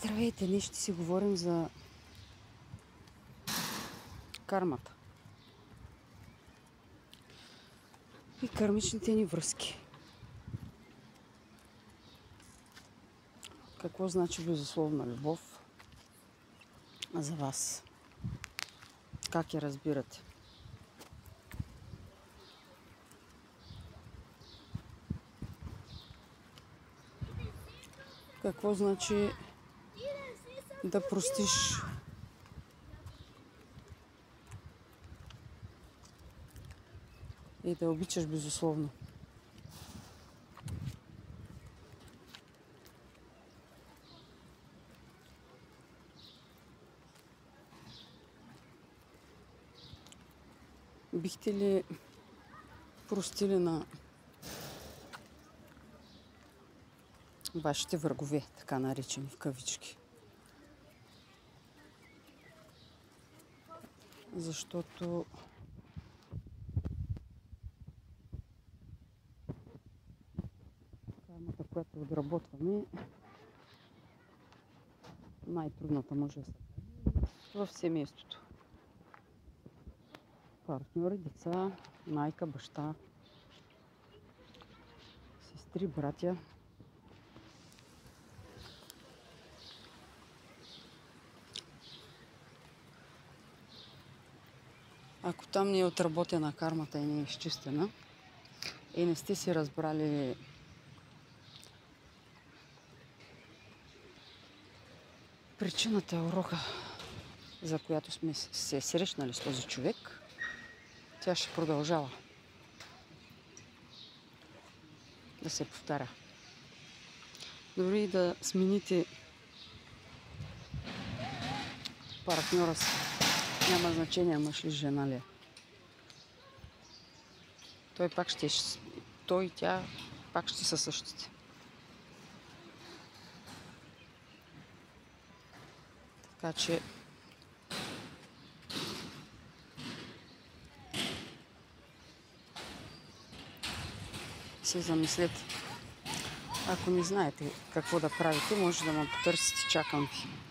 Здравейте, днес ще си говорим за кармата и кармичните ни връзки. Какво значи безусловна любов за вас? Как я разбирате? Какво значи да простиш? И да обичаш безусловно. Бихте ли простили на вашите врагове, така наречени в кавички? Защото кармата, която отработваме, най-трудната може да се в семейството. Партньори, деца, майка, баща, сестри, братя. Ако там не е отработена кармата и не е изчистена и не сте си разбрали причината, урока, за която сме се срещнали с този човек, тя ще продължава да се повтаря. Дори и да смените партньора си, няма значение мъж ли, жена ли. Той и тя пак ще са същите. Така че се замислете. Ако не знаете какво да правите, може да ме потърсите, чакам ви.